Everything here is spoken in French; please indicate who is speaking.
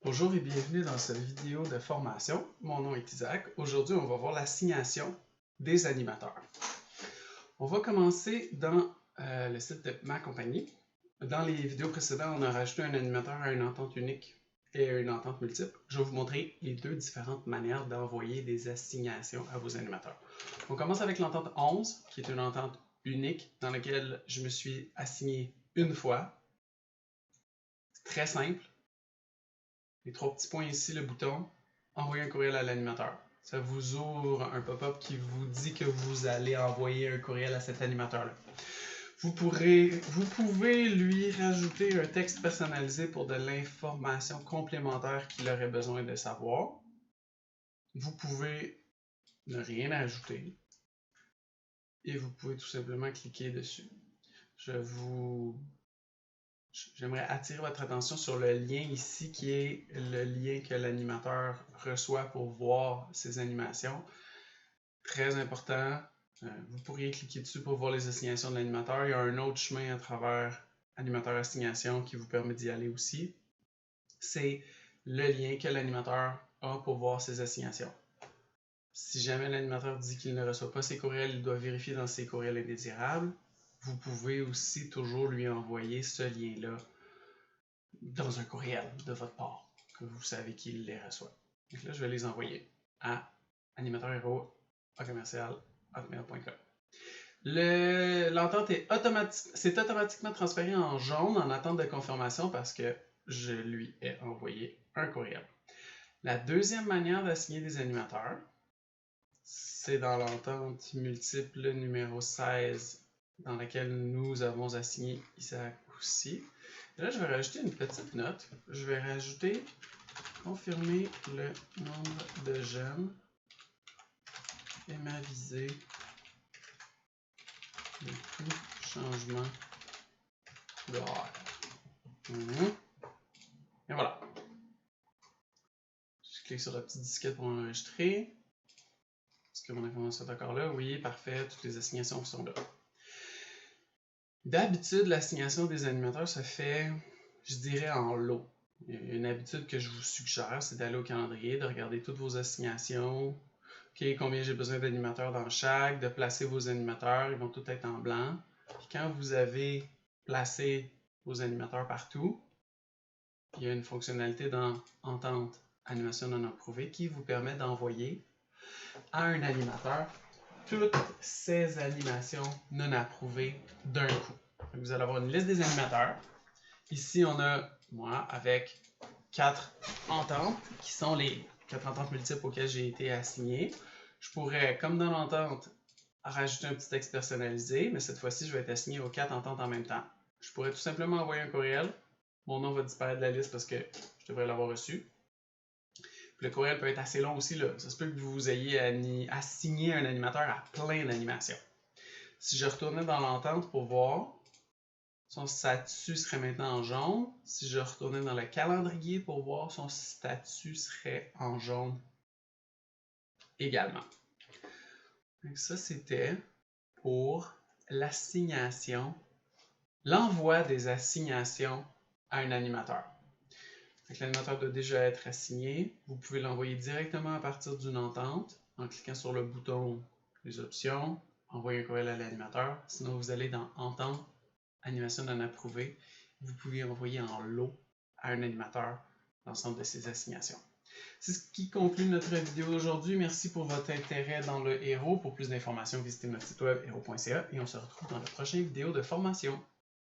Speaker 1: Bonjour et bienvenue dans cette vidéo de formation. Mon nom est Isaac. Aujourd'hui, on va voir l'assignation des animateurs. On va commencer dans le site de ma compagnie. Dans les vidéos précédentes, on a rajouté un animateur à une entente unique et à une entente multiple. Je vais vous montrer les deux différentes manières d'envoyer des assignations à vos animateurs. On commence avec l'entente 11, qui est une entente unique dans laquelle je me suis assigné une fois. C'est très simple. Les trois petits points ici, le bouton « Envoyer un courriel à l'animateur ». Ça vous ouvre un pop-up qui vous dit que vous allez envoyer un courriel à cet animateur-là. Vous pouvez lui rajouter un texte personnalisé pour de l'information complémentaire qu'il aurait besoin de savoir. Vous pouvez ne rien ajouter. Et vous pouvez tout simplement cliquer dessus. J'aimerais attirer votre attention sur le lien ici qui est le lien que l'animateur reçoit pour voir ses animations. Très important, vous pourriez cliquer dessus pour voir les assignations de l'animateur. Il y a un autre chemin à travers animateur assignation qui vous permet d'y aller aussi. C'est le lien que l'animateur a pour voir ses assignations. Si jamais l'animateur dit qu'il ne reçoit pas ses courriels, il doit vérifier dans ses courriels indésirables. Vous pouvez aussi toujours lui envoyer ce lien-là dans un courriel de votre part, que vous savez qu'il les reçoit. Donc là, je vais les envoyer à animateurhero@commercial.hotmail.com. L'entente est automatiquement transférée en jaune en attente de confirmation parce que je lui ai envoyé un courriel. La deuxième manière d'assigner des animateurs, c'est dans l'entente multiple numéro 16 dans laquelle nous avons assigné Isaac aussi. Et là, je vais rajouter une petite note. Je vais rajouter confirmer le nombre de jeunes et m'aviser de tout changement d'horaire. Et voilà. Je clique sur la petite disquette pour enregistrer. Est-ce que mon information est encore là? Oui, parfait. Toutes les assignations sont là. D'habitude, l'assignation des animateurs se fait, je dirais, en lot. Une habitude que je vous suggère, c'est d'aller au calendrier, de regarder toutes vos assignations, combien j'ai besoin d'animateurs dans chaque, de placer vos animateurs, ils vont tous être en blanc. Puis quand vous avez placé vos animateurs partout, il y a une fonctionnalité dans Entente Animation non approuvée qui vous permet d'envoyer à un animateur toutes ces animations non approuvées d'un coup. Donc, vous allez avoir une liste des animateurs. Ici, on a moi avec 4 ententes qui sont les 4 ententes multiples auxquelles j'ai été assigné. Je pourrais, comme dans l'entente, rajouter un petit texte personnalisé, mais cette fois-ci, je vais être assigné aux 4 ententes en même temps. Je pourrais tout simplement envoyer un courriel. Mon nom va disparaître de la liste parce que je devrais l'avoir reçu. Puis le courriel peut être assez long aussi. Là. Ça se peut que vous ayez assigné un animateur à plein d'animations. Si je retournais dans l'entente pour voir, son statut serait maintenant en jaune. Si je retournais dans le calendrier pour voir, son statut serait en jaune également. Donc ça, c'était pour l'assignation, l'envoi des assignations à un animateur. L'animateur doit déjà être assigné. Vous pouvez l'envoyer directement à partir d'une entente en cliquant sur le bouton « Les options », « Envoyer un courriel à l'animateur ». Sinon, vous allez dans « Entente », « Animation non approuvée ». Vous pouvez envoyer en lot à un animateur l'ensemble de ces assignations. C'est ce qui conclut notre vidéo aujourd'hui. Merci pour votre intérêt dans le Hero. Pour plus d'informations, visitez notre site web hero.ca et on se retrouve dans la prochaine vidéo de formation.